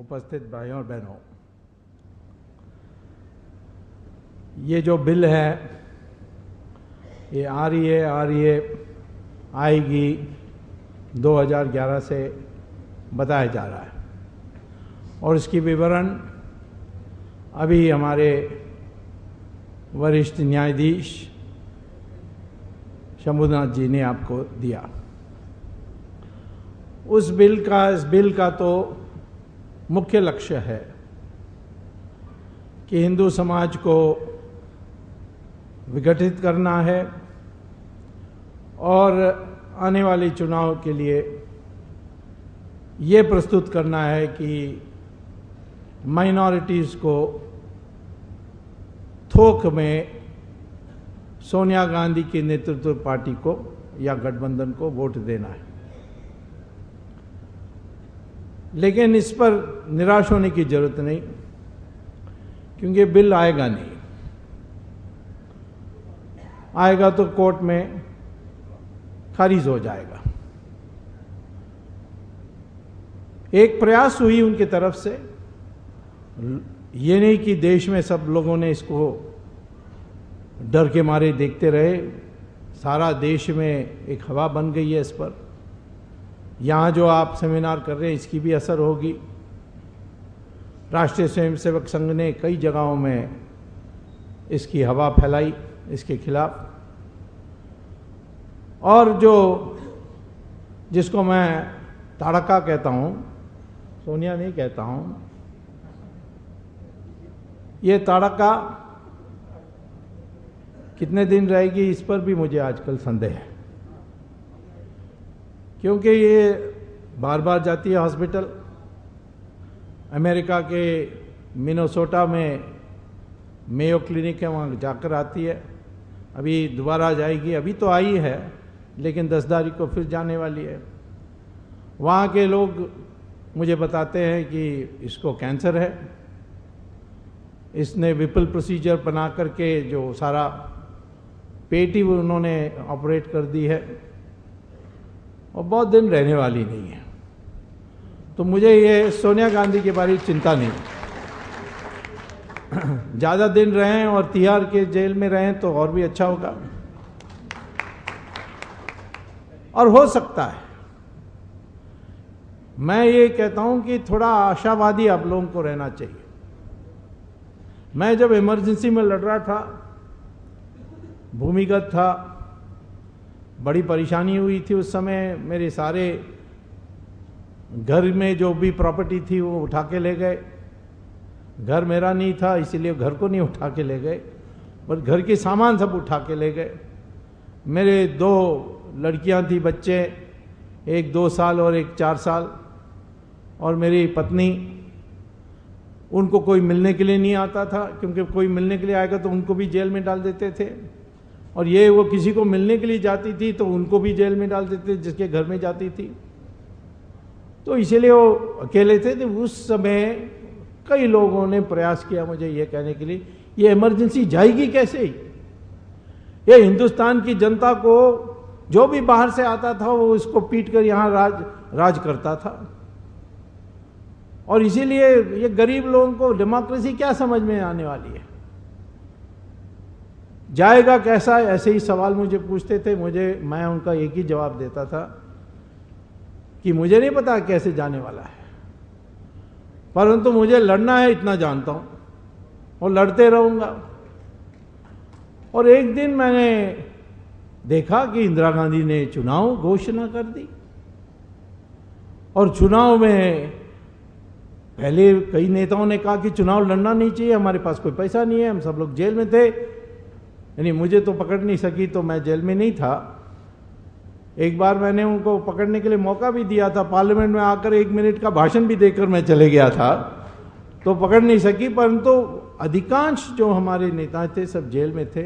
उपस्थित भाइयों और बहनों, ये जो बिल है ये आ रही है आएगी 2011 से बताया जा रहा है और इसकी विवरण अभी हमारे वरिष्ठ न्यायाधीश शंभुनाथ जी ने आपको दिया। इस बिल का तो मुख्य लक्ष्य है कि हिंदू समाज को विघटित करना है और आने वाले चुनाव के लिए ये प्रस्तुत करना है कि माइनॉरिटीज़ को थोक में सोनिया गांधी की नेतृत्व पार्टी को या गठबंधन को वोट देना है। लेकिन इस पर निराश होने की जरूरत नहीं, क्योंकि बिल आएगा नहीं। आएगा तो कोर्ट में खारिज हो जाएगा। एक प्रयास हुई उनकी तरफ से, ये नहीं कि देश में सब लोगों ने इसको डर के मारे देखते रहे। सारा देश में एक हवा बन गई है इस पर। यहाँ जो आप सेमिनार कर रहे हैं इसकी भी असर होगी। राष्ट्रीय स्वयंसेवक संघ ने कई जगहों में इसकी हवा फैलाई इसके खिलाफ। और जिसको मैं ताड़का कहता हूँ, सोनिया नहीं कहता हूँ, ये ताड़का कितने दिन रहेगी इस पर भी मुझे आजकल संदेह है, क्योंकि ये बार बार जाती है हॉस्पिटल। अमेरिका के मिनेसोटा में मेयो क्लिनिक है, वहाँ जाकर आती है। अभी दोबारा जाएगी, अभी तो आई है लेकिन 10 तारीख को फिर जाने वाली है। वहाँ के लोग मुझे बताते हैं कि इसको कैंसर है। इसने विपल प्रोसीजर बना करके जो सारा पेट ही उन्होंने ऑपरेट कर दी है और बहुत दिन रहने वाली नहीं है। तो मुझे ये सोनिया गांधी के बारे में चिंता नहीं। ज़्यादा दिन रहें और तिहाड़ के जेल में रहें तो और भी अच्छा होगा। और हो सकता है, मैं ये कहता हूं कि थोड़ा आशावादी आप लोगों को रहना चाहिए। मैं जब इमरजेंसी में लड़ रहा था, भूमिगत था, बड़ी परेशानी हुई थी उस समय। मेरे सारे घर में जो भी प्रॉपर्टी थी वो उठा के ले गए। घर मेरा नहीं था इसीलिए घर को नहीं उठा के ले गए, पर घर के सामान सब उठा के ले गए। मेरे 2 लड़कियां थी, बच्चे, एक 2 साल और एक 4 साल, और मेरी पत्नी। उनको कोई मिलने के लिए नहीं आता था, क्योंकि कोई मिलने के लिए आएगा तो उनको भी जेल में डाल देते थे। और ये वो किसी को मिलने के लिए जाती थी तो उनको भी जेल में डाल देते जिसके घर में जाती थी। तो इसीलिए वो अकेले थे। तो उस समय कई लोगों ने प्रयास किया मुझे ये कहने के लिए, ये इमरजेंसी जाएगी कैसे? ये हिंदुस्तान की जनता को जो भी बाहर से आता था वो इसको पीट कर यहाँ राज करता था। और इसीलिए ये गरीब लोगों को डेमोक्रेसी क्या समझ में आने वाली है? जाएगा कैसा? ऐसे ही सवाल मुझे पूछते थे। मैं उनका एक ही जवाब देता था कि मुझे नहीं पता कैसे जाने वाला है, परंतु मुझे लड़ना है इतना जानता हूं और लड़ते रहूंगा। और एक दिन मैंने देखा कि इंदिरा गांधी ने चुनाव घोषणा कर दी। और चुनाव में पहले कई नेताओं ने कहा कि चुनाव लड़ना नहीं चाहिए, हमारे पास कोई पैसा नहीं है, हम सब लोग जेल में थे। यानी मुझे तो पकड़ नहीं सकी तो मैं जेल में नहीं था। एक बार मैंने उनको पकड़ने के लिए मौका भी दिया था, पार्लियामेंट में आकर 1 मिनट का भाषण भी देकर मैं चले गया था, तो पकड़ नहीं सकी। परंतु अधिकांश जो हमारे नेता थे सब जेल में थे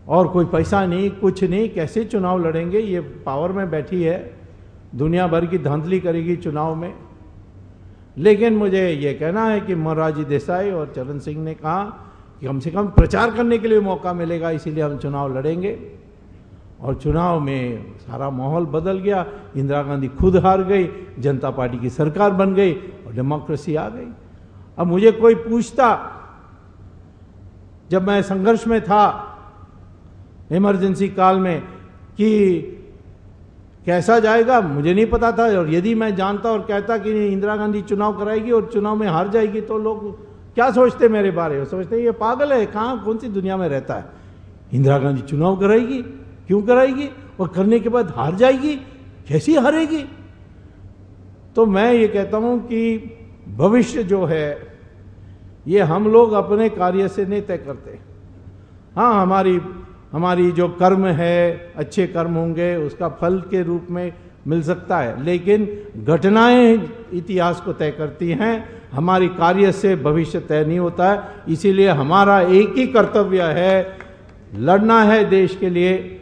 और कोई पैसा नहीं, कुछ नहीं। कैसे चुनाव लड़ेंगे? ये पावर में बैठी है, दुनिया भर की धांधली करेगी चुनाव में। लेकिन मुझे ये कहना है कि मोरारजी देसाई और चरण सिंह ने कहा कि कम से कम प्रचार करने के लिए मौका मिलेगा, इसीलिए हम चुनाव लड़ेंगे। और चुनाव में सारा माहौल बदल गया। इंदिरा गांधी खुद हार गई, जनता पार्टी की सरकार बन गई और डेमोक्रेसी आ गई। अब मुझे कोई पूछता, जब मैं संघर्ष में था इमरजेंसी काल में, कि कैसा जाएगा, मुझे नहीं पता था। और यदि मैं जानता और कहता कि इंदिरा गांधी चुनाव कराएगी और चुनाव में हार जाएगी, तो लोग क्या सोचते मेरे बारे में? सोचते ये पागल है, कहाँ कौन सी दुनिया में रहता है। इंदिरा गांधी चुनाव कराएगी, क्यों कराएगी, और करने के बाद हार जाएगी, कैसी हारेगी? तो मैं ये कहता हूं कि भविष्य जो है ये हम लोग अपने कार्य से नहीं तय करते। हाँ, हमारी जो कर्म है, अच्छे कर्म होंगे, उसका फल के रूप में मिल सकता है, लेकिन घटनाएं इतिहास को तय करती हैं। हमारी कार्य से भविष्य तय नहीं होता है। इसीलिए हमारा एक ही कर्तव्य है, लड़ना है देश के लिए।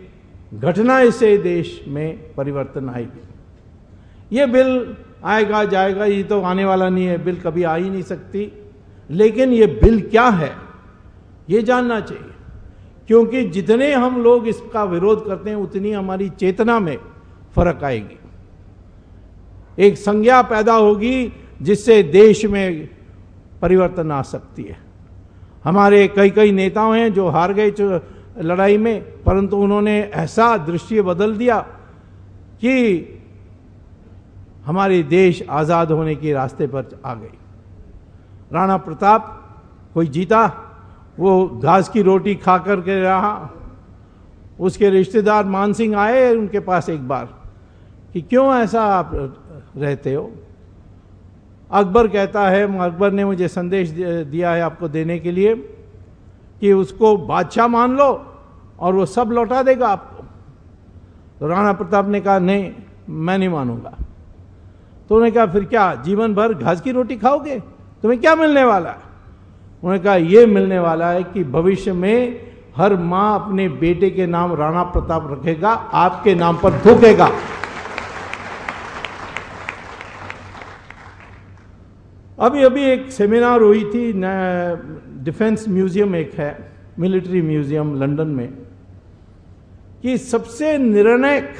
घटनाएं से देश में परिवर्तन आएगी। ये बिल आएगा जाएगा, ये तो आने वाला नहीं है, बिल कभी आ ही नहीं सकती। लेकिन ये बिल क्या है ये जानना चाहिए, क्योंकि जितने हम लोग इसका विरोध करते हैं उतनी हमारी चेतना में फर्क आएगी। एक संज्ञा पैदा होगी जिससे देश में परिवर्तन आ सकती है। हमारे कई नेताओं हैं जो हार गए लड़ाई में, परंतु उन्होंने ऐसा दृश्य बदल दिया कि हमारे देश आजाद होने के रास्ते पर आ गई। राणा प्रताप कोई जीता, वो घास की रोटी खा करके रहा। उसके रिश्तेदार मान सिंह आए उनके पास एक बार कि क्यों ऐसा आप रहते हो। अकबर कहता है, अकबर ने मुझे संदेश दिया है आपको देने के लिए कि उसको बादशाह मान लो और वो सब लौटा देगा आपको। तो राणा प्रताप ने कहा नहीं, मैं नहीं मानूंगा। तो उन्होंने कहा फिर क्या, जीवन भर घास की रोटी खाओगे, तुम्हें क्या मिलने वाला है? उन्होंने कहा यह मिलने वाला है कि भविष्य में हर मां अपने बेटे के नाम राणा प्रताप रखेगा, आपके नाम पर थूकेगा। अभी एक सेमिनार हुई थी, डिफेंस म्यूजियम एक है, मिलिट्री म्यूजियम लंदन में, कि सबसे निर्णायक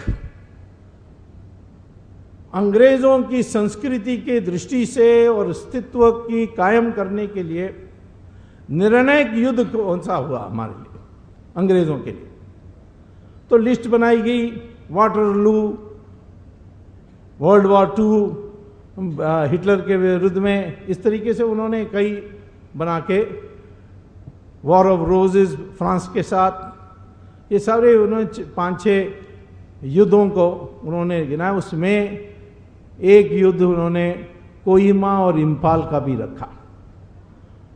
अंग्रेजों की संस्कृति के दृष्टि से और अस्तित्व की कायम करने के लिए निर्णायक युद्ध कौन सा हुआ हमारे लिए, अंग्रेजों के लिए। तो लिस्ट बनाई गई, वाटरलू, वर्ल्ड वॉर 2, हिटलर के विरुद्ध में, इस तरीके से उन्होंने कई बना के, वॉर ऑफ रोजेस फ्रांस के साथ, ये सारे उन्होंने 5-6 युद्धों को उन्होंने गिनाया। उसमें एक युद्ध उन्होंने कोहिमा और इम्फाल का भी रखा।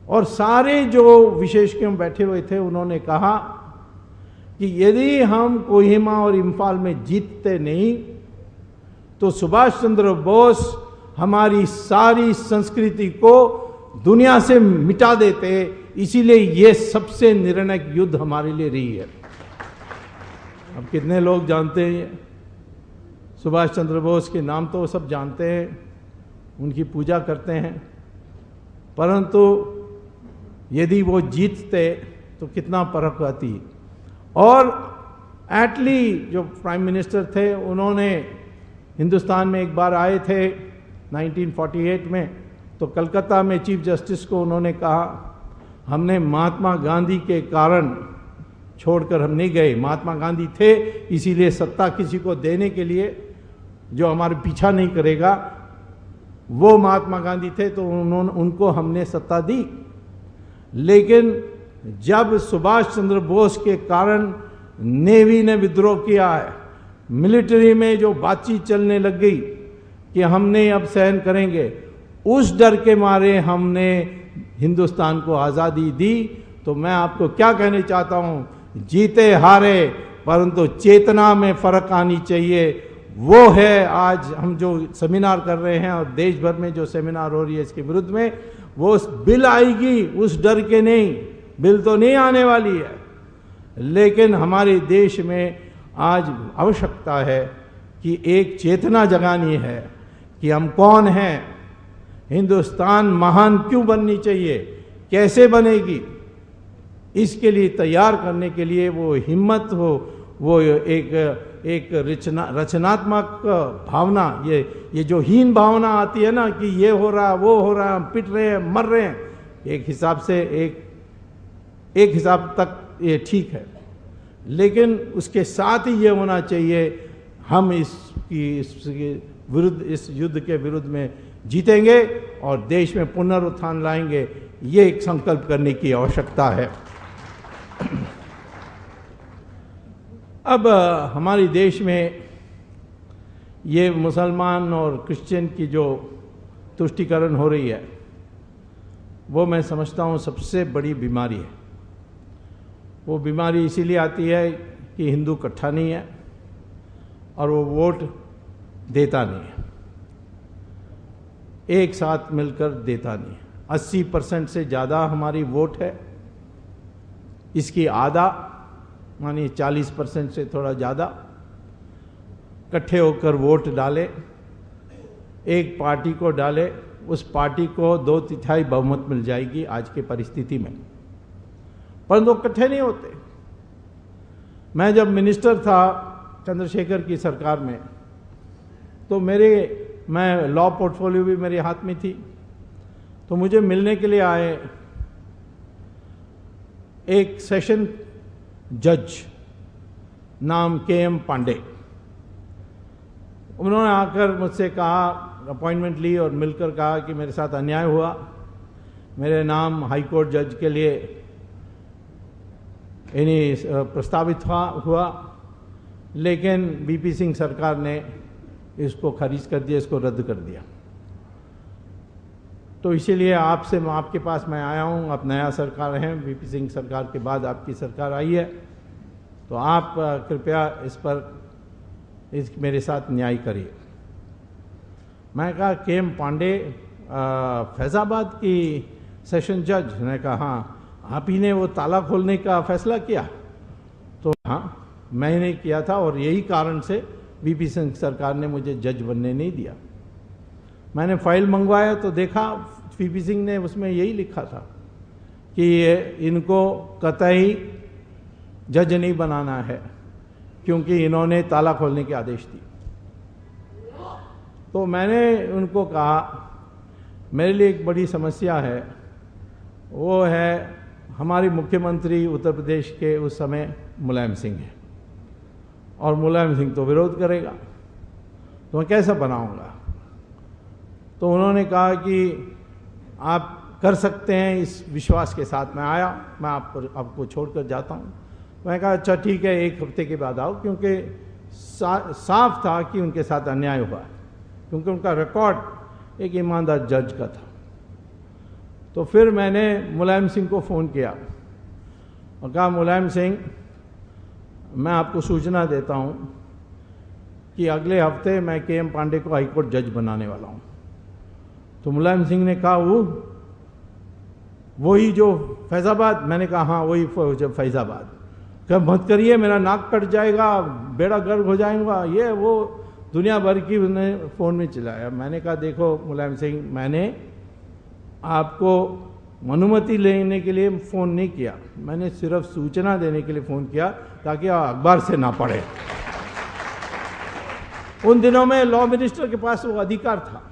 और सारे जो विशेषज्ञ बैठे हुए थे उन्होंने कहा कि यदि हम कोहिमा और इम्फाल में जीतते नहीं तो सुभाष चंद्र बोस हमारी सारी संस्कृति को दुनिया से मिटा देते। इसीलिए ये सबसे निर्णायक युद्ध हमारे लिए रही है। अब कितने लोग जानते हैं सुभाष चंद्र बोस के नाम, तो सब जानते हैं, उनकी पूजा करते हैं, परंतु यदि वो जीतते तो कितना फर्क आती। और एटली जो प्राइम मिनिस्टर थे, उन्होंने हिंदुस्तान में एक बार आए थे 1948 में, तो कलकत्ता में चीफ जस्टिस को उन्होंने कहा हमने महात्मा गांधी के कारण छोड़कर हम नहीं गए, महात्मा गांधी थे इसीलिए सत्ता किसी को देने के लिए जो हमारे पीछा नहीं करेगा, वो महात्मा गांधी थे, तो उनको हमने सत्ता दी। लेकिन जब सुभाष चंद्र बोस के कारण नेवी ने विद्रोह किया है, मिलिट्री में जो बातचीत चलने लग गई कि हमने अब सहन करेंगे, उस डर के मारे हमने हिंदुस्तान को आज़ादी दी। तो मैं आपको क्या कहना चाहता हूं, जीते हारे परंतु चेतना में फर्क आनी चाहिए। वो है आज हम जो सेमिनार कर रहे हैं और देश भर में जो सेमिनार हो रही है इसके विरुद्ध में, वो बिल आएगी उस डर के नहीं, बिल तो नहीं आने वाली है, लेकिन हमारे देश में आज आवश्यकता है कि एक चेतना जगानी है कि हम कौन हैं, हिंदुस्तान महान क्यों बननी चाहिए, कैसे बनेगी, इसके लिए तैयार करने के लिए वो हिम्मत हो, वो एक रचनात्मक भावना, ये जो हीन भावना आती है ना कि ये हो रहा वो हो रहा, हम पिट रहे हैं मर रहे हैं, एक हिसाब से एक हिसाब तक ये ठीक है, लेकिन उसके साथ ही ये होना चाहिए हम इसके विरुद्ध, इस युद्ध के विरुद्ध में जीतेंगे और देश में पुनरुत्थान लाएंगे, ये एक संकल्प करने की आवश्यकता है। अब हमारे देश में ये मुसलमान और क्रिश्चियन की जो तुष्टीकरण हो रही है, वो मैं समझता हूँ सबसे बड़ी बीमारी है। वो बीमारी इसीलिए आती है कि हिंदू इकट्ठा नहीं है और वो वोट देता नहीं है, एक साथ मिलकर देता नहीं है। 80% से ज़्यादा हमारी वोट है, इसकी आधा मानिए 40% से थोड़ा ज़्यादा इकट्ठे होकर वोट डाले, एक पार्टी को डाले, उस पार्टी को 2/3 बहुमत मिल जाएगी आज की परिस्थिति में, परंतु इकट्ठे नहीं होते। मैं जब मिनिस्टर था चंद्रशेखर की सरकार में, तो मैं लॉ पोर्टफोलियो भी मेरे हाथ में थी, तो मुझे मिलने के लिए आए एक सेशन जज नाम KM पांडे। उन्होंने आकर मुझसे कहा, अपॉइंटमेंट ली और मिलकर कहा कि मेरे साथ अन्याय हुआ, मेरे नाम हाई कोर्ट जज के लिए प्रस्तावित हुआ, लेकिन VP सिंह सरकार ने इसको खारिज कर दिया, इसको रद्द कर दिया। तो इसीलिए आपके पास मैं आया हूँ। आप नया सरकार हैं, VP सिंह सरकार के बाद आपकी सरकार आई है, तो आप कृपया इस पर मेरे साथ न्याय करिए। मैं कहा KM पांडे फैज़ाबाद की सेशन जज ने कहा हाँ, आप ही ने वो ताला खोलने का फैसला किया? तो हाँ, मैंने किया था और यही कारण से VP सिंह सरकार ने मुझे जज बनने नहीं दिया। मैंने फाइल मंगवाया तो देखा VP सिंह ने उसमें यही लिखा था कि इनको कतई जज नहीं बनाना है क्योंकि इन्होंने ताला खोलने के आदेश दिए। तो मैंने उनको कहा मेरे लिए एक बड़ी समस्या है, वो है हमारी मुख्यमंत्री उत्तर प्रदेश के उस समय मुलायम सिंह है और मुलायम सिंह तो विरोध करेगा, तो मैं कैसा बनाऊंगा? तो उन्होंने कहा कि आप कर सकते हैं, इस विश्वास के साथ मैं आया, मैं आपको छोड़कर जाता हूँ। मैं कहा अच्छा ठीक है, 1 हफ्ते के बाद आओ, क्योंकि साफ था कि उनके साथ अन्याय हुआ, क्योंकि उनका रिकॉर्ड एक ईमानदार जज का था। तो फिर मैंने मुलायम सिंह को फ़ोन किया और कहा मुलायम सिंह, मैं आपको सूचना देता हूँ कि अगले हफ्ते मैं KM पांडे को हाईकोर्ट जज बनाने वाला हूँ। तो मुलायम सिंह ने कहा वही जो फैज़ाबाद? मैंने कहा हाँ वही फैज़ाबाद। कब मत करिए, मेरा नाक कट जाएगा, बेड़ा गर्क हो जाएगा, ये वो दुनिया भर की उन्हें फ़ोन में चिल्लाया। मैंने कहा देखो मुलायम सिंह, मैंने आपको अनुमति लेने के लिए फ़ोन नहीं किया, मैंने सिर्फ सूचना देने के लिए फ़ोन किया ताकि आप अखबार से ना पढ़े। उन दिनों में लॉ मिनिस्टर के पास वो अधिकार था।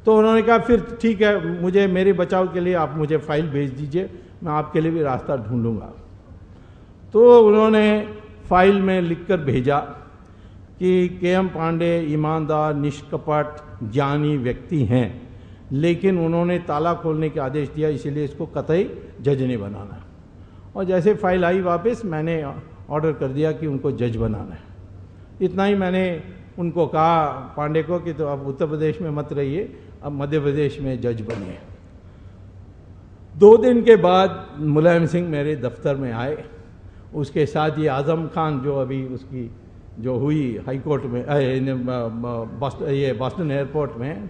तो उन्होंने कहा फिर ठीक है, मुझे मेरे बचाव के लिए आप मुझे फाइल भेज दीजिए, मैं आपके लिए भी रास्ता ढूंढूंगा। तो उन्होंने फाइल में लिखकर भेजा कि KM पांडे ईमानदार, निष्कपट, ज्ञानी व्यक्ति हैं, लेकिन उन्होंने ताला खोलने के आदेश दिया, इसीलिए इसको कतई जज नहीं बनाना है। और जैसे फाइल आई वापस, मैंने ऑर्डर कर दिया कि उनको जज बनाना है। इतना ही मैंने उनको कहा पांडे को कि तो अब उत्तर प्रदेश में मत रहिए, अब मध्य प्रदेश में जज बनिए। 2 दिन के बाद मुलायम सिंह मेरे दफ्तर में आए, उसके साथ ये आज़म खान जो अभी उसकी जो हुई हाई कोर्ट में बॉस्टन एयरपोर्ट में,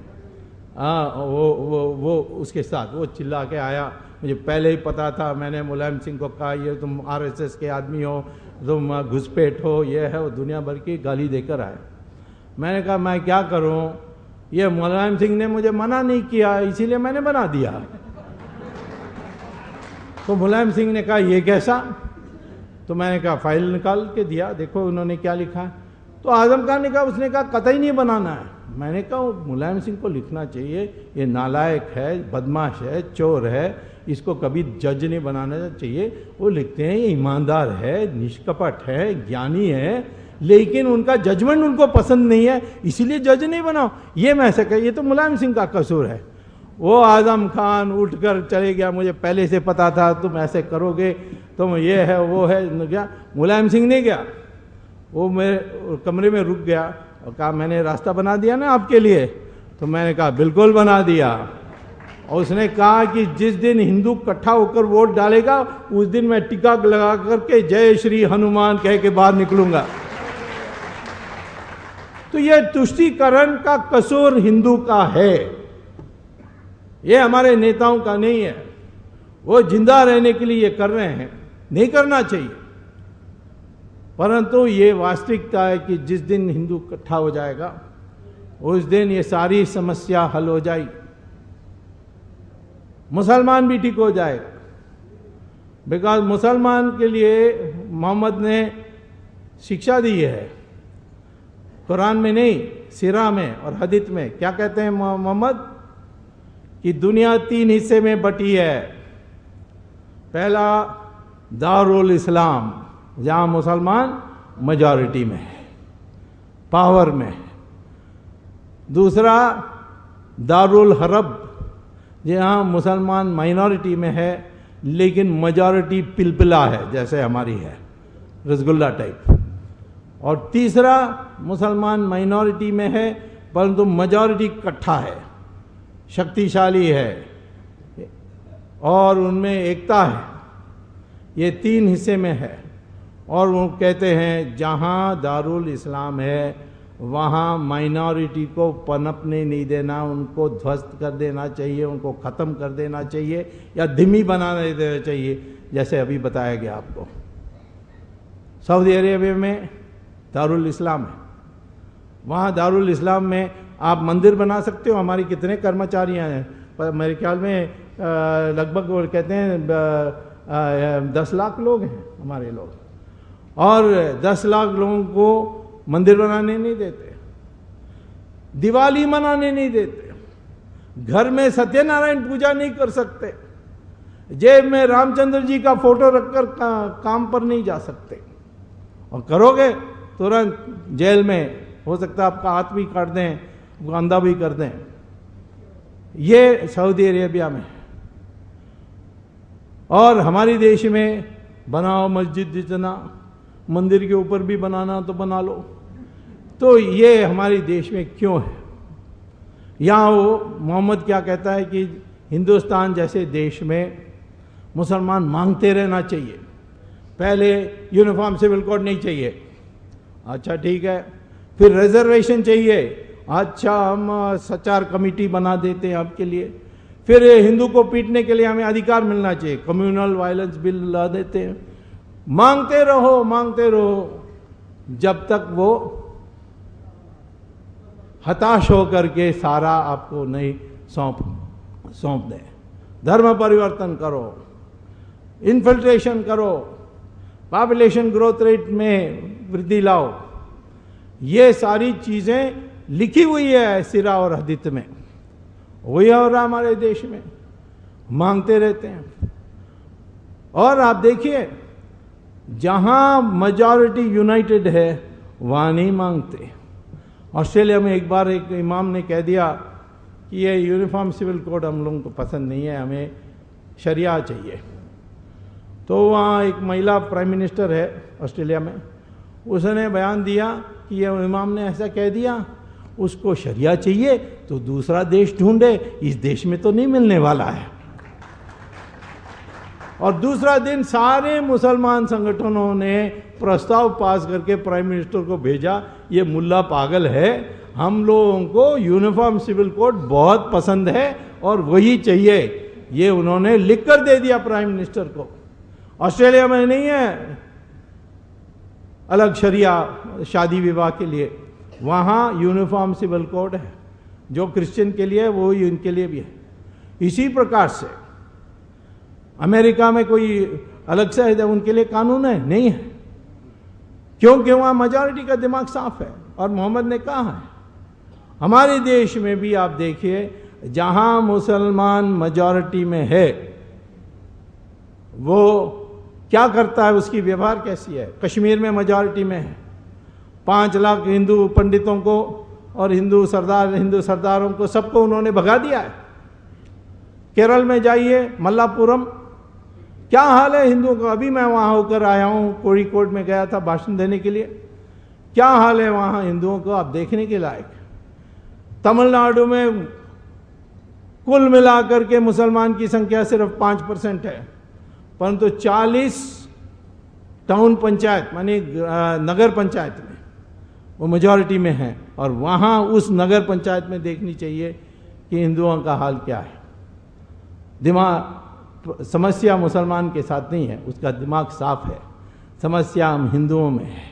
वो उसके साथ वो चिल्ला के आया। मुझे पहले ही पता था, मैंने मुलायम सिंह को कहा ये तुम RSS के आदमी हो, तुम घुसपैठ हो, ये है वो, दुनिया भर की गाली देकर आए। मैंने कहा मैं क्या करूं, ये मुलायम सिंह ने मुझे मना नहीं किया, इसीलिए मैंने बना दिया। तो मुलायम सिंह ने कहा ये कैसा? तो मैंने कहा फाइल निकाल के दिया, देखो उन्होंने क्या लिखा है। तो आजम खान ने कहा, उसने कहा कतई नहीं बनाना है। मैंने कहा मुलायम सिंह को लिखना चाहिए, ये नालायक है, बदमाश है, चोर है, इसको कभी जज नहीं बनाना चाहिए। वो लिखते हैं ये ईमानदार है, निष्कपट है, ज्ञानी है, लेकिन उनका जजमेंट उनको पसंद नहीं है, इसीलिए जज नहीं बनाओ। ये मैं ऐसा कह, ये तो मुलायम सिंह का कसूर है। वो आजम खान उठकर चले गया, मुझे पहले से पता था तुम ऐसे करोगे, तुम ये है वो है। क्या मुलायम सिंह नहीं गया, वो मेरे कमरे में रुक गया और कहा मैंने रास्ता बना दिया ना आपके लिए। तो मैंने कहा बिल्कुल बना दिया। और उसने कहा कि जिस दिन हिंदू इकट्ठा होकर वोट डालेगा उस दिन मैं टीका लगा करके जय श्री हनुमान कह के बाहर निकलूंगा। तो यह तुष्टीकरण का कसूर हिंदू का है, ये हमारे नेताओं का नहीं है। वो जिंदा रहने के लिए ये कर रहे हैं, नहीं करना चाहिए, परंतु ये वास्तविकता है कि जिस दिन हिंदू इकट्ठा हो जाएगा उस दिन ये सारी समस्या हल हो जाएगी, मुसलमान भी ठीक हो जाएगा। बिकॉज मुसलमान के लिए मोहम्मद ने शिक्षा दी है, कुरान में नहीं, सीरा में और हदीस में। क्या कहते हैं मोहम्मद कि दुनिया 3 हिस्से में बटी है। पहला दारुल इस्लाम, जहां मुसलमान मेजॉरिटी में है, पावर में है। दूसरा दारुल हरब, जहां मुसलमान माइनॉरिटी में है लेकिन मेजॉरिटी पिलपिला है, जैसे हमारी है, रसगुल्ला टाइप। और तीसरा मुसलमान माइनॉरिटी में है परंतु मेजॉरिटी इकट्ठा है, शक्तिशाली है और उनमें एकता है। ये 3 हिस्से में है। और वो कहते हैं जहां दारुल इस्लाम है वहां माइनॉरिटी को पनपने नहीं देना, उनको ध्वस्त कर देना चाहिए, उनको ख़त्म कर देना चाहिए या धीमी बना देना चाहिए, जैसे अभी बताया गया आपको। सऊदी अरेबिया में दारुल इस्लाम है, वहाँ दारुल इस्लाम में आप मंदिर बना सकते हो। हमारी कितने कर्मचारी हैं, पर मेरे ख्याल में लगभग वो कहते हैं 10 लाख लोग हैं हमारे लोग, और 10 लाख लोगों को मंदिर बनाने नहीं देते, दिवाली मनाने नहीं देते, घर में सत्यनारायण पूजा नहीं कर सकते, जेब में रामचंद्र जी का फोटो रखकर काम पर नहीं जा सकते, और करोगे तुरंत जेल में, हो सकता है आपका हाथ भी काट दें, अंधा भी कर दें। ये सऊदी अरेबिया में। और हमारे देश में बनाओ मस्जिद, जितना मंदिर के ऊपर भी बनाना तो बना लो। तो ये हमारे देश में क्यों है? यहाँ वो मोहम्मद क्या कहता है कि हिंदुस्तान जैसे देश में मुसलमान मांगते रहना चाहिए, पहले यूनिफॉर्म सिविल कोड नहीं चाहिए, अच्छा ठीक है, फिर रिजर्वेशन चाहिए, अच्छा हम सचार कमेटी बना देते हैं आपके लिए, फिर हिंदू को पीटने के लिए हमें अधिकार मिलना चाहिए, कम्युनल वायलेंस बिल ला देते हैं। मांगते रहो जब तक वो हताश होकर के सारा आपको नहीं सौंप दे। धर्म परिवर्तन करो, इन्फिल्ट्रेशन करो, पॉपुलेशन ग्रोथ रेट में वृद्धि लाओ। ये सारी चीजें लिखी हुई है सीरा और हदीस में, वही हो रहा हमारे देश में, मांगते रहते हैं। और आप देखिए जहां मेजॉरिटी यूनाइटेड है वहां नहीं मांगते। ऑस्ट्रेलिया में एक बार एक इमाम ने कह दिया कि ये यूनिफॉर्म सिविल कोड हम लोगों को पसंद नहीं है, हमें शरिया चाहिए। तो वहाँ एक महिला प्राइम मिनिस्टर है ऑस्ट्रेलिया में, उसने बयान दिया कि ये इमाम ने ऐसा कह दिया, उसको शरिया चाहिए तो दूसरा देश ढूंढे, इस देश में तो नहीं मिलने वाला है। और दूसरा दिन सारे मुसलमान संगठनों ने प्रस्ताव पास करके प्राइम मिनिस्टर को भेजा, ये मुल्ला पागल है, हम लोगों को यूनिफॉर्म सिविल कोड बहुत पसंद है और वही चाहिए। ये उन्होंने लिख कर दे दिया प्राइम मिनिस्टर को। ऑस्ट्रेलिया में नहीं है अलग शरिया शादी विवाह के लिए, वहाँ यूनिफॉर्म सिविल कोड है, जो क्रिश्चियन के लिए है वो इनके लिए भी है। इसी प्रकार से अमेरिका में कोई अलग से है, उनके लिए कानून है? नहीं है। क्योंकि वहां मेजॉरिटी का दिमाग साफ है और मोहम्मद ने कहा है। हमारे देश में भी आप देखिए, जहां मुसलमान मेजॉरिटी में है वो क्या करता है, उसकी व्यवहार कैसी है। कश्मीर में मेजॉरिटी में है, 5 लाख हिंदू पंडितों को और हिंदू सरदारों को सबको उन्होंने भगा दिया है। केरल में जाइए, मल्लापुरम, क्या हाल है हिंदुओं का। अभी मैं वहां होकर आया हूं, कोड़िकोड में गया था भाषण देने के लिए। क्या हाल है वहां हिंदुओं को, आप देखने के लायक। तमिलनाडु में कुल मिलाकर के मुसलमान की संख्या सिर्फ 5% है, परंतु 40 टाउन पंचायत मानी नगर पंचायत में वो मेजॉरिटी में है। और वहां उस नगर पंचायत में देखनी चाहिए कि हिंदुओं का हाल क्या है। दिमाग, समस्या मुसलमान के साथ नहीं है, उसका दिमाग साफ है। समस्या हम हिंदुओं में है,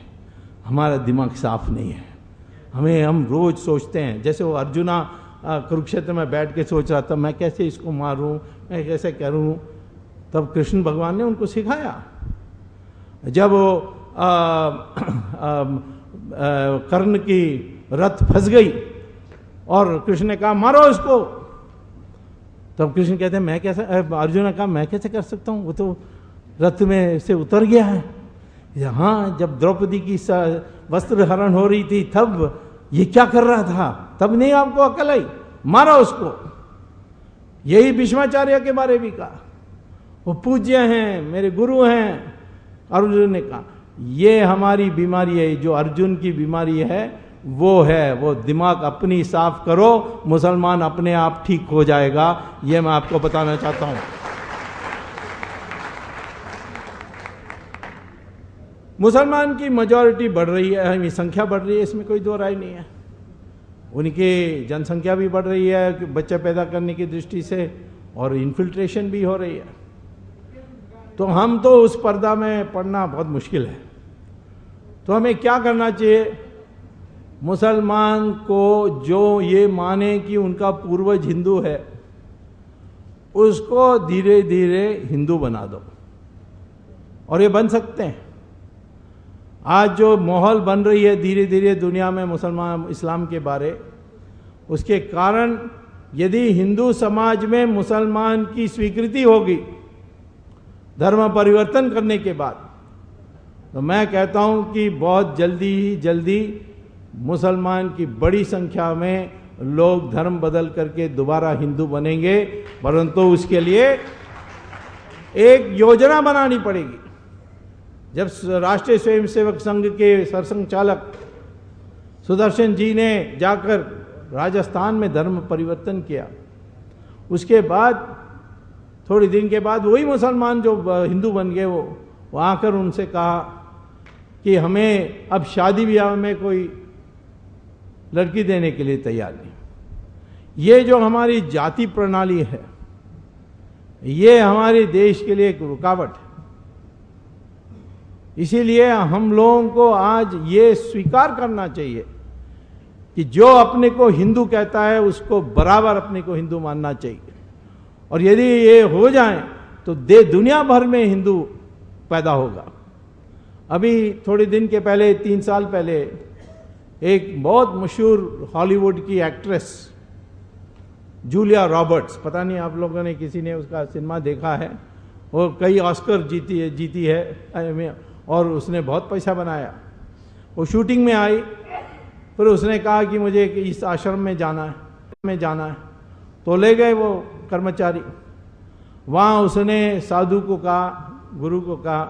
हमारा दिमाग साफ नहीं है। हम रोज सोचते हैं, जैसे वो अर्जुना कुरुक्षेत्र में बैठ के सोच रहा था, मैं कैसे इसको मारूं, मैं कैसे करूं। तब कृष्ण भगवान ने उनको सिखाया। जब वो कर्ण की रथ फंस गई और कृष्ण ने कहा मारो इसको, तब कृष्ण कहते हैं मैं कैसे, अर्जुन ने कहा मैं कैसे कर सकता हूं, वो तो रथ में से उतर गया है। यहाँ जब द्रौपदी की वस्त्र हरण हो रही थी तब ये क्या कर रहा था, तब नहीं आपको अकल आई, मारा उसको। यही भीष्माचार्य के बारे भी कहा, वो पूज्य हैं, मेरे गुरु हैं। अर्जुन ने कहा ये हमारी बीमारी है, जो अर्जुन की बीमारी है वो दिमाग अपनी साफ करो, मुसलमान अपने आप ठीक हो जाएगा। ये मैं आपको बताना चाहता हूं। मुसलमान की मेजॉरिटी बढ़ रही है, संख्या बढ़ रही है, इसमें कोई दो राय नहीं है। उनकी जनसंख्या भी बढ़ रही है बच्चे पैदा करने की दृष्टि से, और इन्फिल्ट्रेशन भी हो रही है। तो हम तो उस पर्दा में पड़ना बहुत मुश्किल है। तो हमें क्या करना चाहिए, मुसलमान को जो ये माने कि उनका पूर्वज हिंदू है, उसको धीरे धीरे हिंदू बना दो। और ये बन सकते हैं। आज जो माहौल बन रही है धीरे धीरे दुनिया में मुसलमान इस्लाम के बारे, उसके कारण यदि हिंदू समाज में मुसलमान की स्वीकृति होगी धर्म परिवर्तन करने के बाद, तो मैं कहता हूं कि बहुत जल्दी ही जल्दी मुसलमान की बड़ी संख्या में लोग धर्म बदल करके दोबारा हिंदू बनेंगे। परंतु उसके लिए एक योजना बनानी पड़ेगी। जब राष्ट्रीय स्वयंसेवक संघ के सरसंघचालक सुदर्शन जी ने जाकर राजस्थान में धर्म परिवर्तन किया, उसके बाद थोड़ी दिन के बाद वही मुसलमान जो हिंदू बन गए वो आकर उनसे कहा कि हमें अब शादी ब्याह में कोई लड़की देने के लिए तैयार नहीं। ये जो हमारी जाति प्रणाली है, ये हमारे देश के लिए एक रुकावट है। इसीलिए हम लोगों को आज ये स्वीकार करना चाहिए कि जो अपने को हिंदू कहता है उसको बराबर अपने को हिंदू मानना चाहिए। और यदि ये हो जाए तो दुनिया भर में हिंदू पैदा होगा। अभी थोड़े दिन के पहले, 3 साल पहले, एक बहुत मशहूर हॉलीवुड की एक्ट्रेस जूलिया रॉबर्ट्स, पता नहीं आप लोगों ने किसी ने उसका सिनेमा देखा है, वो कई ऑस्कर जीती है और उसने बहुत पैसा बनाया। वो शूटिंग में आई, फिर उसने कहा कि मुझे इस आश्रम में जाना है, तो ले गए वो कर्मचारी। वहाँ उसने साधु को कहा, गुरु को कहा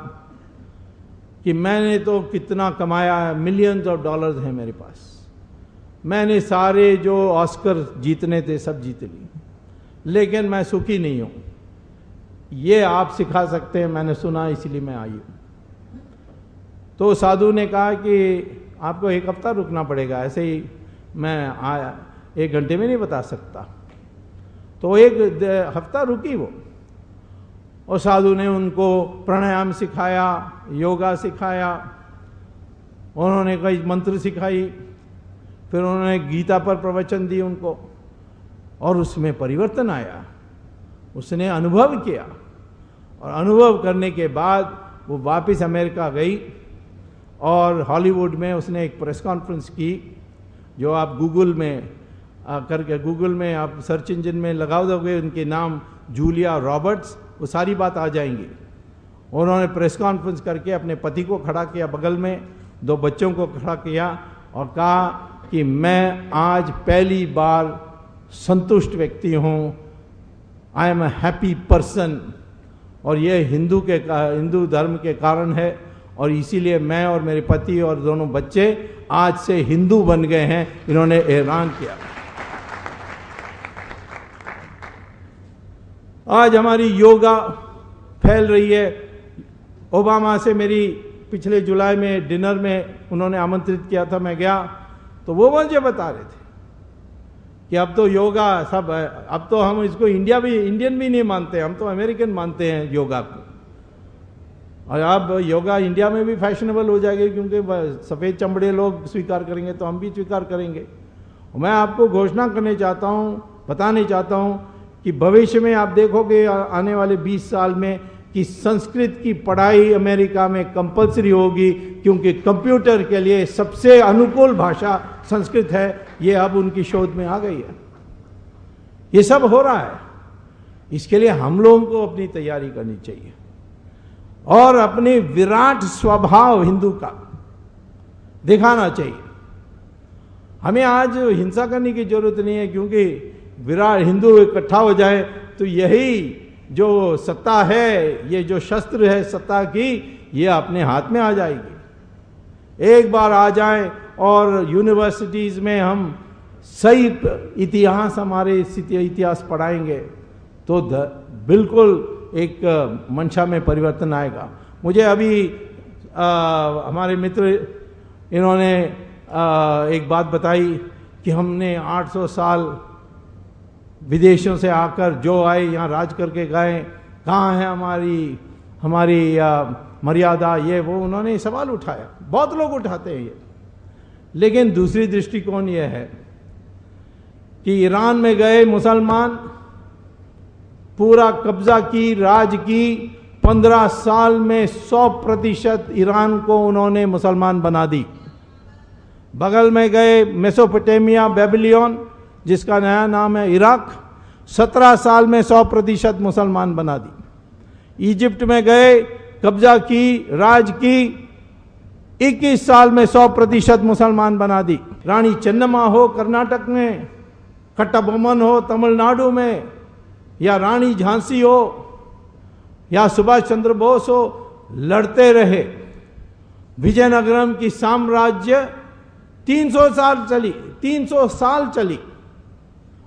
कि मैंने तो कितना कमाया, मिलियंस ऑफ डॉलर्स हैं मेरे पास, मैंने सारे जो ऑस्कर जीतने थे सब जीत ली, लेकिन मैं सुखी नहीं हूँ। ये आप सिखा सकते हैं, मैंने सुना इसलिए मैं आई हूँ। तो साधु ने कहा कि आपको 1 हफ्ता रुकना पड़ेगा, ऐसे ही मैं 1 घंटे में नहीं बता सकता। तो 1 हफ्ता रुकी वो, और साधु ने उनको प्राणायाम सिखाया, योगा सिखाया, उन्होंने कई मंत्र सिखाई, फिर उन्होंने गीता पर प्रवचन दी उनको, और उसमें परिवर्तन आया। उसने अनुभव किया और अनुभव करने के बाद वो वापस अमेरिका गई और हॉलीवुड में उसने एक प्रेस कॉन्फ्रेंस की, जो आप गूगल में गूगल में आप सर्च इंजन में लगा दोगे उनके नाम जूलिया रॉबर्ट्स, वो सारी बात आ जाएंगी। उन्होंने प्रेस कॉन्फ्रेंस करके अपने पति को खड़ा किया बगल में, 2 बच्चों को खड़ा किया और कहा कि मैं आज पहली बार संतुष्ट व्यक्ति हूँ, I am a happy person, और ये हिंदू धर्म के कारण है, और इसीलिए मैं और मेरे पति और दोनों बच्चे आज से हिंदू बन गए हैं, इन्होंने ऐलान किया। आज हमारी योगा फैल रही है। ओबामा से मेरी पिछले जुलाई में डिनर में उन्होंने आमंत्रित किया था, मैं गया, तो वो मुझे बता रहे थे कि अब तो योगा सब है, अब तो हम इसको इंडियन भी नहीं मानते, हम तो अमेरिकन मानते हैं योगा को, और अब योगा इंडिया में भी फैशनेबल हो जाएगी, क्योंकि सफ़ेद चमड़े लोग स्वीकार करेंगे तो हम भी स्वीकार करेंगे। मैं आपको घोषणा करने चाहता हूँ, बताने चाहता हूँ कि भविष्य में आप देखोगे आने वाले 20 साल में कि संस्कृत की पढ़ाई अमेरिका में कंपलसरी होगी, क्योंकि कंप्यूटर के लिए सबसे अनुकूल भाषा संस्कृत है। ये अब उनकी शोध में आ गई है। ये सब हो रहा है, इसके लिए हम लोगों को अपनी तैयारी करनी चाहिए और अपने विराट स्वभाव हिंदू का दिखाना चाहिए। हमें आज हिंसा करने की जरूरत नहीं है, क्योंकि विराट हिंदू इकट्ठा हो जाए तो यही जो सत्ता है, ये जो शस्त्र है सत्ता की, ये अपने हाथ में आ जाएगी। एक बार आ जाए और यूनिवर्सिटीज़ में हम सही इतिहास, हमारे इतिहास पढ़ाएंगे तो बिल्कुल एक मंशा में परिवर्तन आएगा। मुझे अभी हमारे मित्र इन्होंने एक बात बताई कि हमने 800 साल विदेशों से आकर जो आए यहाँ राज करके गए, कहाँ है हमारी मर्यादा, ये वो उन्होंने सवाल उठाया। बहुत लोग उठाते हैं ये, लेकिन दूसरी दृष्टिकोण ये है कि ईरान में गए मुसलमान, पूरा कब्जा की, राज की, 15 साल में 100% ईरान को उन्होंने मुसलमान बना दी। बगल में गए मेसोपोटामिया, बेबीलोन, जिसका नया नाम है इराक, 17 साल में 100% मुसलमान बना दी। इजिप्ट में गए, कब्जा की, राज की, 21 साल में 100% मुसलमान बना दी। रानी चन्नम्मा हो कर्नाटक में, कट्टाबोमन हो तमिलनाडु में, या रानी झांसी हो या सुभाष चंद्र बोस हो, लड़ते रहे। विजयनगरम की साम्राज्य 300 साल चली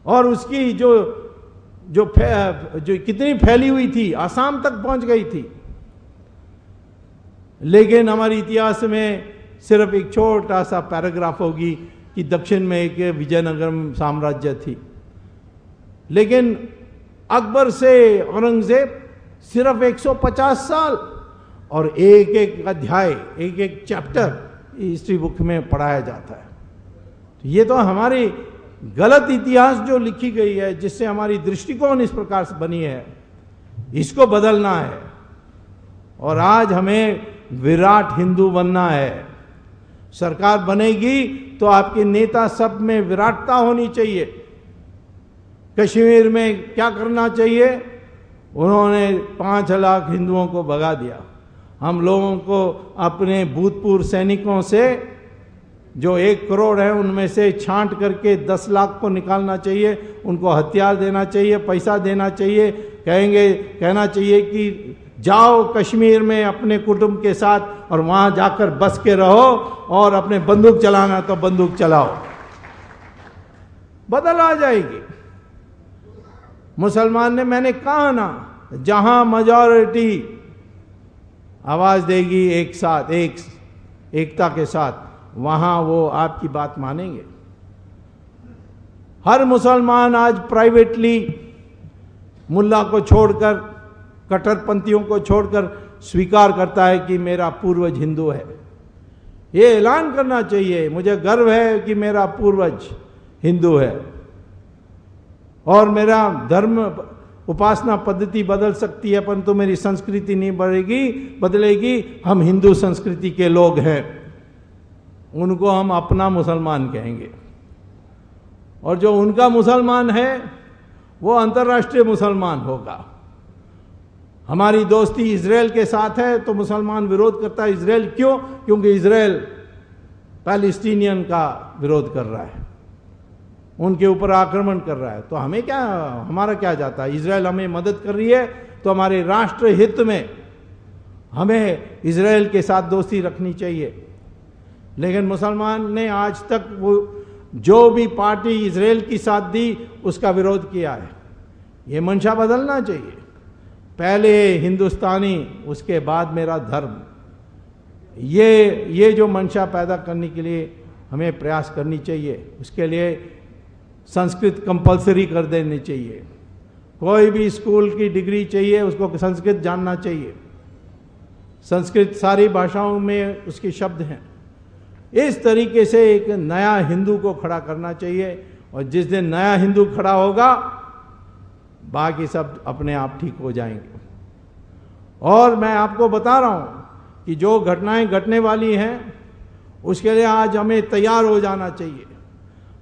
और उसकी जो कितनी फैली हुई थी, आसाम तक पहुंच गई थी। लेकिन हमारे इतिहास में सिर्फ एक छोटा सा पैराग्राफ होगी कि दक्षिण में एक विजयनगरम साम्राज्य थी। लेकिन अकबर से औरंगजेब सिर्फ 150 साल, और एक एक अध्याय, एक एक चैप्टर हिस्ट्री बुक में पढ़ाया जाता है। तो ये तो हमारी गलत इतिहास जो लिखी गई है, जिससे हमारी दृष्टिकोण इस प्रकार से बनी है, इसको बदलना है। और आज हमें विराट हिंदू बनना है। सरकार बनेगी तो आपके नेता सब में विराटता होनी चाहिए। कश्मीर में क्या करना चाहिए? उन्होंने 5 लाख हिंदुओं को भगा दिया। हम लोगों को अपने भूतपूर्व सैनिकों से जो 1 करोड़ है, उनमें से छांट करके 10 लाख को निकालना चाहिए। उनको हथियार देना चाहिए, पैसा देना चाहिए। कहना चाहिए कि जाओ कश्मीर में अपने कुटुंब के साथ और वहां जाकर बस के रहो, और अपने बंदूक चलाना तो बंदूक चलाओ। बदल आ जाएगी। मुसलमान ने, मैंने कहा ना, जहां मेजॉरिटी आवाज देगी एक साथ, एकता के साथ, वहां वो आपकी बात मानेंगे। हर मुसलमान आज प्राइवेटली मुल्ला को छोड़कर, कट्टरपंथियों को छोड़कर स्वीकार करता है कि मेरा पूर्वज हिंदू है। ये ऐलान करना चाहिए, मुझे गर्व है कि मेरा पूर्वज हिंदू है और मेरा धर्म उपासना पद्धति बदल सकती है परंतु मेरी संस्कृति नहीं बदलेगी। हम हिंदू संस्कृति के लोग हैं, उनको हम अपना मुसलमान कहेंगे, और जो उनका मुसलमान है वो अंतर्राष्ट्रीय मुसलमान होगा। हमारी दोस्ती इजराइल के साथ है तो मुसलमान विरोध करता है। इजराइल क्यों? क्योंकि इजराइल पैलेस्टीनियन का विरोध कर रहा है, उनके ऊपर आक्रमण कर रहा है। तो हमें क्या, हमारा क्या जाता है? इजराइल हमें मदद कर रही है तो हमारे राष्ट्र हित में हमें इजराइल के साथ दोस्ती रखनी चाहिए। लेकिन मुसलमान ने आज तक वो जो भी पार्टी इजराइल की साथ दी उसका विरोध किया है। ये मंशा बदलना चाहिए। पहले हिंदुस्तानी, उसके बाद मेरा धर्म, ये जो मंशा पैदा करने के लिए हमें प्रयास करनी चाहिए। उसके लिए संस्कृत कंपलसरी कर देनी चाहिए। कोई भी स्कूल की डिग्री चाहिए उसको संस्कृत जानना चाहिए। संस्कृत सारी भाषाओं में उसके शब्द हैं। इस तरीके से एक नया हिंदू को खड़ा करना चाहिए, और जिस दिन नया हिंदू खड़ा होगा बाकी सब अपने आप ठीक हो जाएंगे। और मैं आपको बता रहा हूं कि जो घटनाएं घटने वाली हैं उसके लिए आज हमें तैयार हो जाना चाहिए।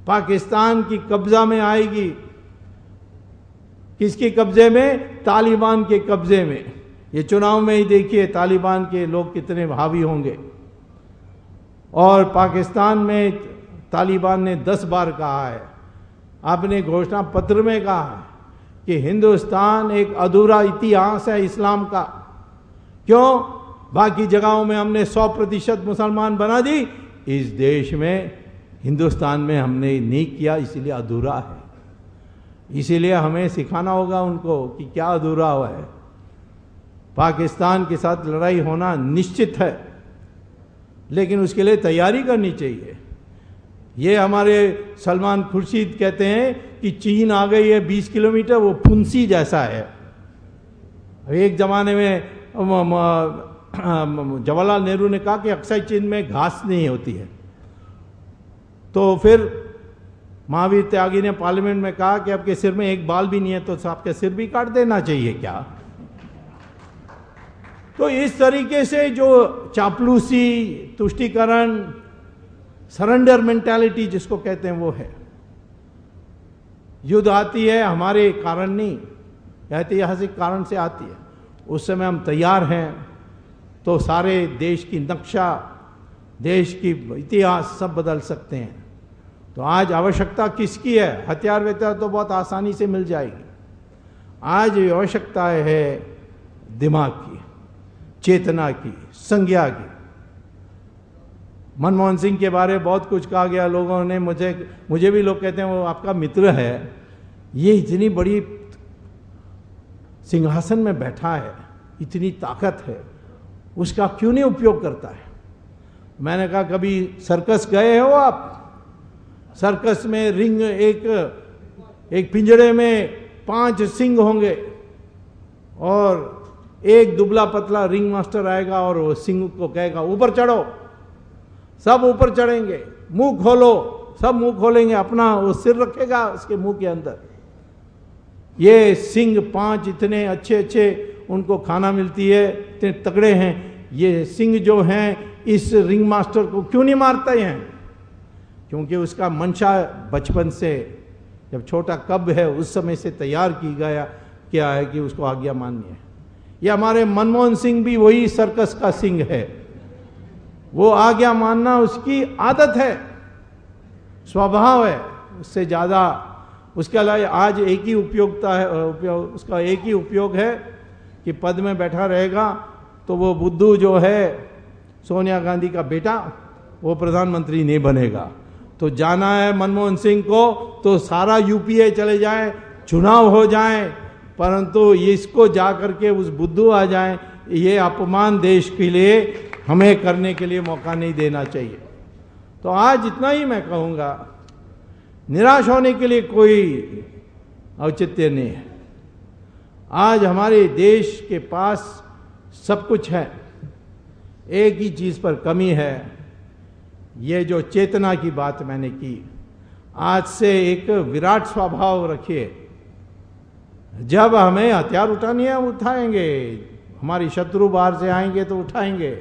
पाकिस्तान की कब्जा में आएगी। किसके कब्जे में? तालिबान के कब्जे में। ये चुनाव में ही देखिए तालिबान के लोग कितने हावी होंगे। और पाकिस्तान में तालिबान ने 10 बार कहा है, आपने घोषणा पत्र में कहा है कि हिंदुस्तान एक अधूरा इतिहास है इस्लाम का। क्यों? बाकी जगहों में हमने 100% मुसलमान बना दी, इस देश में हिंदुस्तान में हमने नहीं किया, इसीलिए अधूरा है। इसीलिए हमें सिखाना होगा उनको कि क्या अधूरा हुआ है। पाकिस्तान के साथ लड़ाई होना निश्चित है, लेकिन उसके लिए तैयारी करनी चाहिए। ये हमारे सलमान खुर्शीद कहते हैं कि चीन आ गई है 20 किलोमीटर, वो फुंसी जैसा है। एक जमाने में जवाहरलाल नेहरू ने कहा कि अक्सर चीन में घास नहीं होती है, तो फिर महावीर त्यागी ने पार्लियामेंट में कहा कि आपके सिर में एक बाल भी नहीं है तो आपका सिर भी काट देना चाहिए क्या? तो इस तरीके से जो चापलूसी, तुष्टीकरण, सरेंडर मेंटालिटी जिसको कहते हैं वो है। युद्ध आती है हमारे कारण नहीं, ऐतिहासिक कारण से आती है। उस समय हम तैयार हैं तो सारे देश की नक्शा, देश की इतिहास सब बदल सकते हैं। तो आज आवश्यकता किसकी है? हथियार वथियार तो बहुत आसानी से मिल जाएगी। आज आवश्यकता है दिमाग की, चेतना की, संज्ञा की। मनमोहन सिंह के बारे में बहुत कुछ कहा गया लोगों ने, मुझे भी लोग कहते हैं वो आपका मित्र है, ये इतनी बड़ी सिंहासन में बैठा है, इतनी ताकत है, उसका क्यों नहीं उपयोग करता है? मैंने कहा कभी सर्कस गए हो आप? सर्कस में रिंग, एक पिंजरे में 5 सिंह होंगे और एक दुबला पतला रिंग मास्टर आएगा और वो सिंह को कहेगा ऊपर चढ़ो, सब ऊपर चढ़ेंगे, मुंह खोलो, सब मुंह खोलेंगे, अपना वो सिर रखेगा उसके मुंह के अंदर। ये सिंह 5 इतने अच्छे अच्छे उनको खाना मिलती है, इतने तगड़े हैं। ये सिंह जो हैं इस रिंग मास्टर को क्यों नहीं मारते हैं? क्योंकि उसका मंशा बचपन से, जब छोटा कब है उस समय से तैयार की गया क्या है कि उसको आज्ञा माननी है। ये हमारे मनमोहन सिंह भी वही सर्कस का सिंह है, वो आज्ञा मानना उसकी आदत है, स्वभाव है, उससे ज़्यादा उसके अलावा आज एक ही उपयोगिता है, उसका एक ही उपयोग है कि पद में बैठा रहेगा तो वो बुद्धू जो है सोनिया गांधी का बेटा, वो प्रधानमंत्री नहीं बनेगा। तो जाना है मनमोहन सिंह को तो सारा यूपीए चले जाए, चुनाव हो जाए, परंतु इसको जा करके उस बुद्धू आ जाए, ये अपमान देश के लिए हमें करने के लिए मौका नहीं देना चाहिए। तो आज इतना ही मैं कहूँगा, निराश होने के लिए कोई औचित्य नहीं है। आज हमारे देश के पास सब कुछ है, एक ही चीज़ पर कमी है। ये जो चेतना की बात मैंने की, आज से एक विराट स्वभाव रखिए, जब हमें हथियार उठानी है हम उठाएंगे, हमारी शत्रु बाहर से आएंगे तो उठाएंगे,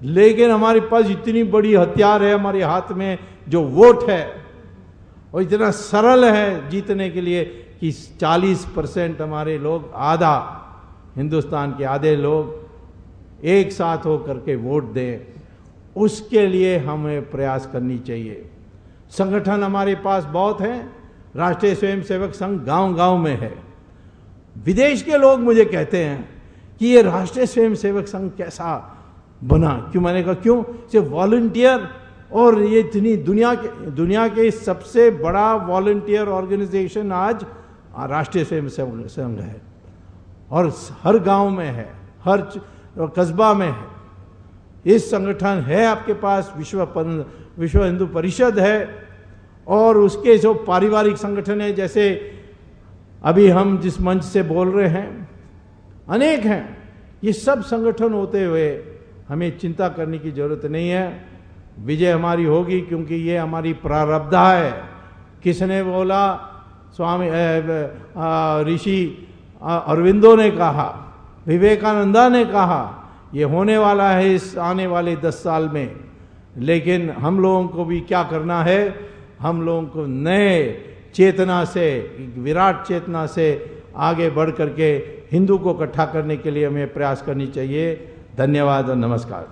लेकिन हमारे पास इतनी बड़ी हथियार है हमारे हाथ में जो वोट है, और इतना सरल है जीतने के लिए कि 40% हमारे लोग, आधा हिंदुस्तान के आधे लोग एक साथ होकर के वोट दें, उसके लिए हमें प्रयास करनी चाहिए। संगठन हमारे पास बहुत हैं, राष्ट्रीय स्वयंसेवक संघ गांव-गांव में है। विदेश के लोग मुझे कहते हैं कि ये राष्ट्रीय स्वयंसेवक संघ कैसा बना, क्यों? मैंने कहा क्यों? सिर्फ वॉलंटियर, और ये इतनी दुनिया के सबसे बड़ा वॉलंटियर ऑर्गेनाइजेशन आज राष्ट्रीय स्वयंसेवक संघ है, और हर गांव में है, हर कस्बा में है। इस संगठन है आपके पास, विश्व हिंदू परिषद है, और उसके जो पारिवारिक संगठन है, जैसे अभी हम जिस मंच से बोल रहे हैं, अनेक हैं। ये सब संगठन होते हुए हमें चिंता करने की जरूरत नहीं है, विजय हमारी होगी, क्योंकि ये हमारी प्रारब्धा है। किसने बोला? स्वामी ऋषि अरविंदो ने कहा, विवेकानंदा ने कहा, ये होने वाला है इस आने वाले 10 साल में। लेकिन हम लोगों को भी क्या करना है? हम लोगों को नए चेतना से, विराट चेतना से आगे बढ़ करके हिंदू को इकट्ठा करने के लिए हमें प्रयास करनी चाहिए। धन्यवाद और नमस्कार।